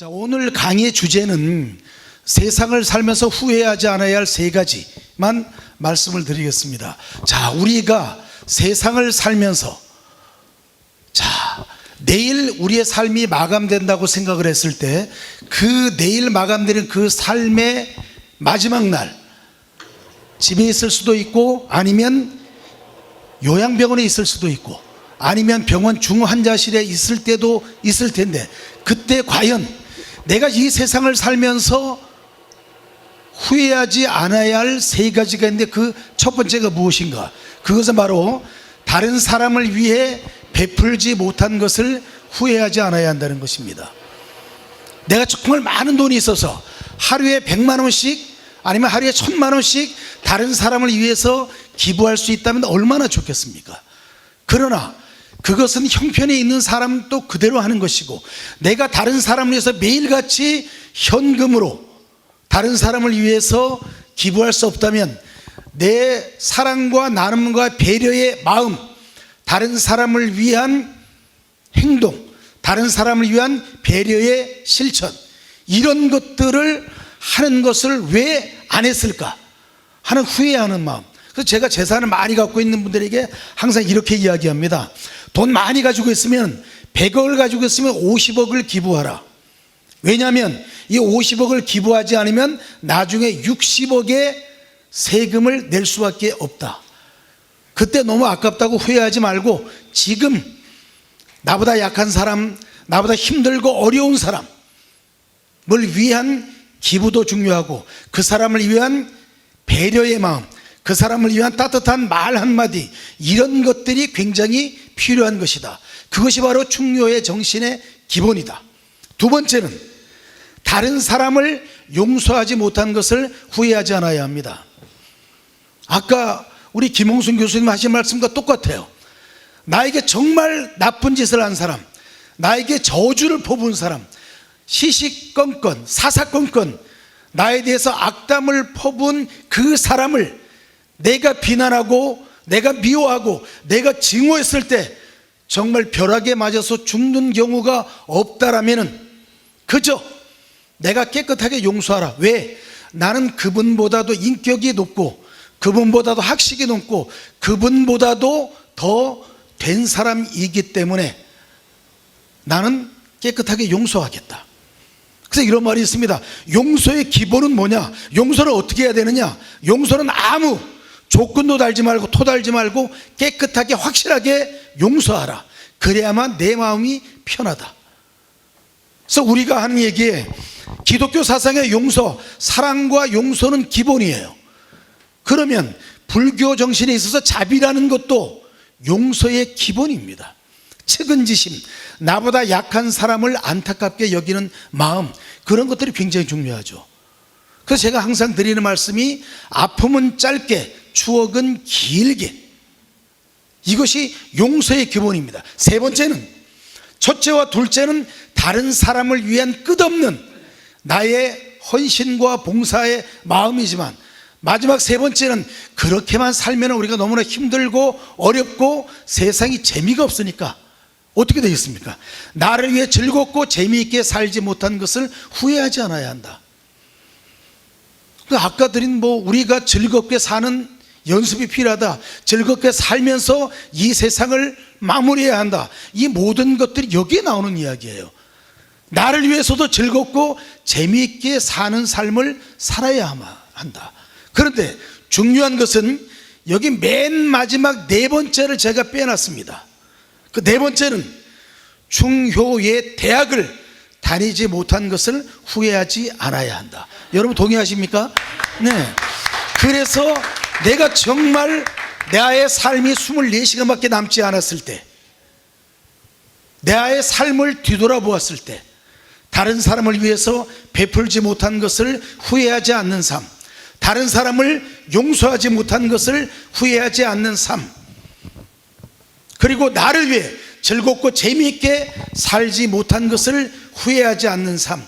자, 오늘 강의의 주제는 세상을 살면서 후회하지 않아야 할 세 가지만 말씀을 드리겠습니다. 자, 우리가 세상을 살면서 내일 우리의 삶이 마감된다고 생각을 했을 때 그 내일 마감되는 그 삶의 마지막 날 집에 있을 수도 있고 아니면 요양병원에 있을 수도 있고 아니면 병원 중환자실에 있을 때도 있을 텐데 그때 과연 내가 이 세상을 살면서 후회하지 않아야 할 세 가지가 있는데 그 첫 번째가 무엇인가? 그것은 바로 다른 사람을 위해 베풀지 못한 것을 후회하지 않아야 한다는 것입니다. 내가 정말 많은 돈이 있어서 하루에 100만 원씩 아니면 하루에 1000만 원씩 다른 사람을 위해서 기부할 수 있다면 얼마나 좋겠습니까? 그러나 그것은 형편에 있는 사람도 그대로 하는 것이고 내가 다른 사람을 위해서 매일같이 현금으로 다른 사람을 위해서 기부할 수 없다면 내 사랑과 나눔과 배려의 마음, 다른 사람을 위한 행동, 다른 사람을 위한 배려의 실천, 이런 것들을 하는 것을 왜 안 했을까 하는 후회하는 마음. 그래서 제가 재산을 많이 갖고 있는 분들에게 항상 이렇게 이야기합니다. 돈 많이 가지고 있으면 100억을 가지고 있으면 50억을 기부하라. 왜냐하면 이 50억을 기부하지 않으면 나중에 60억의 세금을 낼 수밖에 없다. 그때 너무 아깝다고 후회하지 말고 지금 나보다 약한 사람, 나보다 힘들고 어려운 사람을 위한 기부도 중요하고 그 사람을 위한 배려의 마음, 그 사람을 위한 따뜻한 말 한마디, 이런 것들이 굉장히 필요한 것이다. 그것이 바로 충효의 정신의 기본이다. 두 번째는 다른 사람을 용서하지 못한 것을 후회하지 않아야 합니다. 아까 우리 김홍순 교수님 하신 말씀과 똑같아요. 나에게 정말 나쁜 짓을 한 사람, 나에게 저주를 퍼부은 사람, 시시건건 사사건건 나에 대해서 악담을 퍼부은 그 사람을 내가 비난하고 내가 미워하고 내가 증오했을 때 정말 벼락에 맞아서 죽는 경우가 없다라면은 그저 내가 깨끗하게 용서하라. 왜? 나는 그분보다도 인격이 높고 그분보다도 학식이 높고 그분보다도 더 된 사람이기 때문에 나는 깨끗하게 용서하겠다. 그래서 이런 말이 있습니다. 용서의 기본은 뭐냐? 용서를 어떻게 해야 되느냐? 용서는 아무 조건도 달지 말고 토 달지 말고 깨끗하게 확실하게 용서하라. 그래야만 내 마음이 편하다. 그래서 우리가 하는 얘기에 기독교 사상의 용서, 사랑과 용서는 기본이에요. 그러면 불교 정신에 있어서 자비라는 것도 용서의 기본입니다. 측은지심, 나보다 약한 사람을 안타깝게 여기는 마음, 그런 것들이 굉장히 중요하죠. 그래서 제가 항상 드리는 말씀이 아픔은 짧게 추억은 길게, 이것이 용서의 기본입니다. 세 번째는, 첫째와 둘째는 다른 사람을 위한 끝없는 나의 헌신과 봉사의 마음이지만 마지막 세 번째는 그렇게만 살면 우리가 너무나 힘들고 어렵고 세상이 재미가 없으니까 어떻게 되겠습니까? 나를 위해 즐겁고 재미있게 살지 못한 것을 후회하지 않아야 한다. 아까 드린 우리가 즐겁게 사는 연습이 필요하다. 즐겁게 살면서 이 세상을 마무리해야 한다. 이 모든 것들이 여기에 나오는 이야기예요. 나를 위해서도 즐겁고 재미있게 사는 삶을 살아야 한다. 그런데 중요한 것은 여기 맨 마지막 네 번째를 제가 빼놨습니다. 그 네 번째는 충효의 대학을 다니지 못한 것을 후회하지 않아야 한다. 여러분 동의하십니까? 네. 그래서 내가 정말 나의 삶이 24시간밖에 남지 않았을 때, 나의 삶을 뒤돌아보았을 때 다른 사람을 위해서 베풀지 못한 것을 후회하지 않는 삶, 다른 사람을 용서하지 못한 것을 후회하지 않는 삶, 그리고 나를 위해 즐겁고 재미있게 살지 못한 것을 후회하지 않는 삶,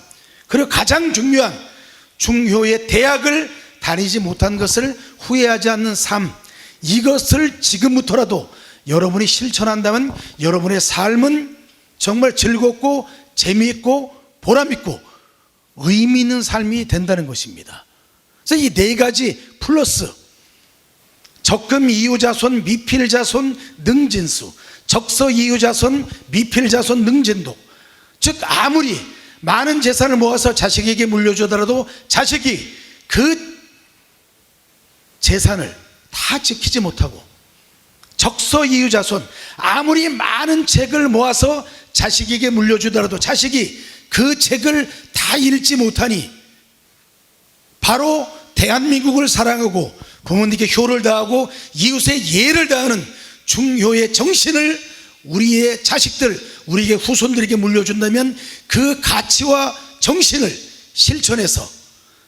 그리고 가장 중요한 충효의 대학을 다니지 못한 것을 후회하지 않는 삶, 이것을 지금부터라도 여러분이 실천한다면 여러분의 삶은 정말 즐겁고 재미있고 보람있고 의미 있는 삶이 된다는 것입니다. 그래서 이 네 가지 플러스 적금 이유자손 미필자손 능진수, 적서 이유자손 미필자손 능진독. 즉 아무리 많은 재산을 모아서 자식에게 물려주더라도 자식이 그 재산을 다 지키지 못하고, 적서 이유자손, 아무리 많은 책을 모아서 자식에게 물려주더라도 자식이 그 책을 다 읽지 못하니 바로 대한민국을 사랑하고 부모님께 효를 다하고 이웃의 예를 다하는 중효의 정신을 우리의 자식들, 우리의 후손들에게 물려준다면 그 가치와 정신을 실천해서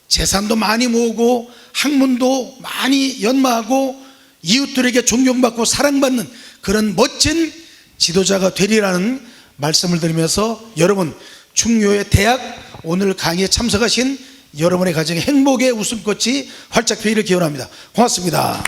재산도 많이 모으고 학문도 많이 연마하고 이웃들에게 존경받고 사랑받는 그런 멋진 지도자가 되리라는 말씀을 드리면서 여러분 충효의 대학 오늘 강의에 참석하신 여러분의 가정에 행복의 웃음꽃이 활짝 피기를 기원합니다. 고맙습니다.